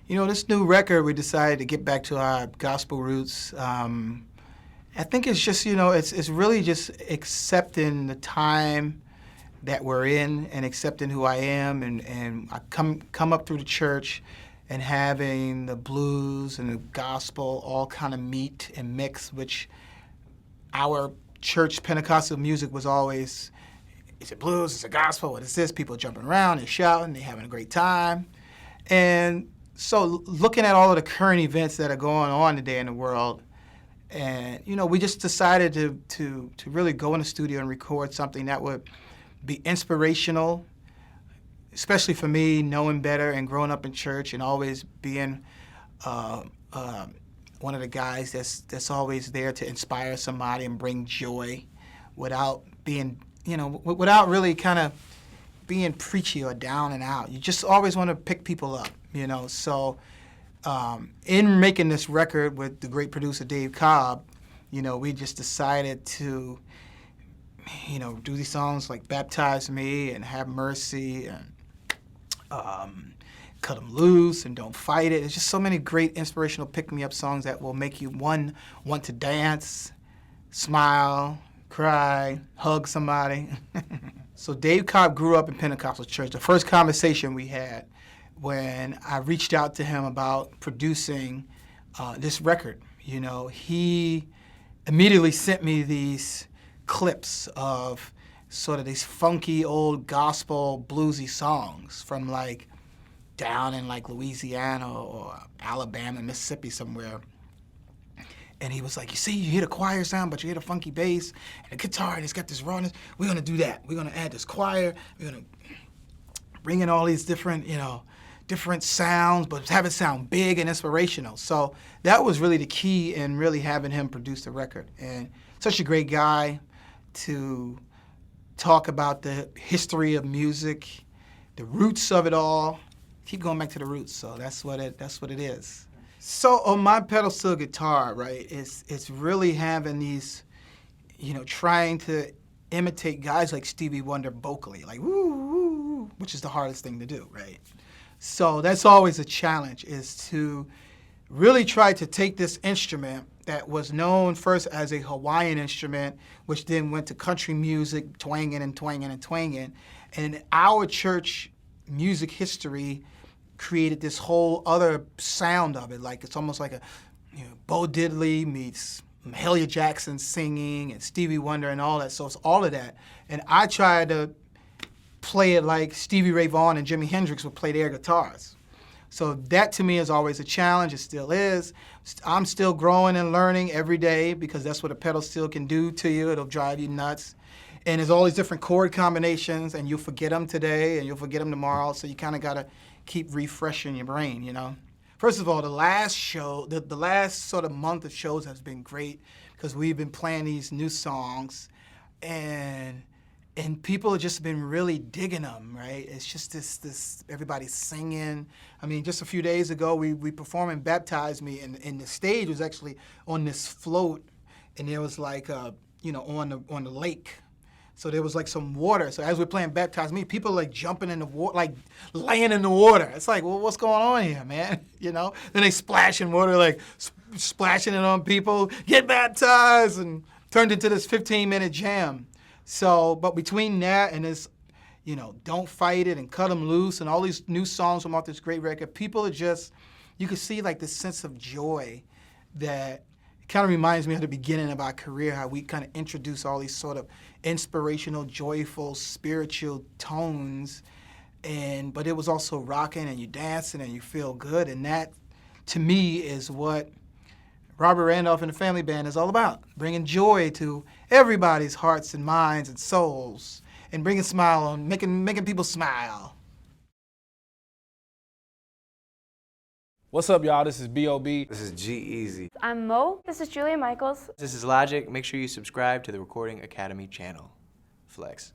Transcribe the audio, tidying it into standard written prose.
You know, this new record, we decided to get back to our gospel roots. I think it's just, you know, it's really just accepting the time that we're in and accepting who I am, and I come up through the church and having the blues and the gospel all kind of meet and mix, which our church Pentecostal music was always, is it blues, is it gospel, what is this? People jumping around and shouting, they're having a great time. And so looking at all of the current events that are going on today in the world, and you know, we just decided to really go in the studio and record something that would be inspirational, especially for me, knowing better and growing up in church and always being one of the guys that's always there to inspire somebody and bring joy without being, you know, without really kind of being preachy or down and out. You just always want to pick people up, you know. So in making this record with the great producer Dave Cobb, you know, we just decided to, you know, do these songs like Baptize Me and Have Mercy and Cut 'Em Loose and Don't Fight It. There's just so many great inspirational pick-me-up songs that will make you, one, want to dance, smile, cry, hug somebody. So Dave Cobb grew up in Pentecostal church. The first conversation we had when I reached out to him about producing this record, you know, he immediately sent me these clips of sort of these funky old gospel bluesy songs from like down in like Louisiana or Alabama, Mississippi somewhere. And he was like, you see, you hear the choir sound, but you hear the funky bass and the guitar, and it's got this rawness. We're gonna do that. We're gonna add this choir. We're gonna bring in all these different, you know, different sounds, but have it sound big and inspirational. So that was really the key in really having him produce the record. And such a great guy to talk about the history of music, the roots of it all. Keep going back to the roots. So that's what it is. So on my pedal steel guitar, right, it's really having these, you know, trying to imitate guys like Stevie Wonder vocally, like woo, woo, woo, which is the hardest thing to do, right? So that's always a challenge, is to really try to take this instrument that was known first as a Hawaiian instrument, which then went to country music, twanging and twanging and twanging. And our church music history created this whole other sound of it. Like it's almost like a, you know, Bo Diddley meets Elliott Jackson singing and Stevie Wonder and all that. So it's all of that. And I tried to play it like Stevie Ray Vaughan and Jimi Hendrix would play their guitars. So that to me is always a challenge. It still is. I'm still growing and learning every day, because that's what a pedal steel can do to you. It'll drive you nuts. And there's all these different chord combinations, and you'll forget them today and you'll forget them tomorrow. So you kind of got to keep refreshing your brain, you know. First of all, the last show, the last sort of month of shows has been great, because we've been playing these new songs, and people have just been really digging them, right? It's just this everybody's singing. I mean, just a few days ago, we performed Baptize Me, and the stage was actually on this float, and there was like, you know, on the lake. So there was like some water. So as we're playing Baptize Me, people are like jumping in the water, like laying in the water. It's like, well, what's going on here, man? You know? Then they splash in water, like splashing it on people, get baptized, and turned into this 15-minute jam. So, but between that and this, you know, Don't Fight It and Cut 'Em Loose and all these new songs from off this great record, people are just, you can see like this sense of joy that kind of reminds me of the beginning of our career, how we kind of introduce all these sort of inspirational, joyful, spiritual tones, but it was also rocking and you dancing and you feel good, and that, to me, is what Robert Randolph and the Family Band is all about, bringing joy to everybody's hearts and minds and souls, and bringing smile on, making people smile. What's up, y'all? This is B.O.B. This is G-Eazy. I'm Mo. This is Julia Michaels. This is Logic. Make sure you subscribe to the Recording Academy channel. Flex.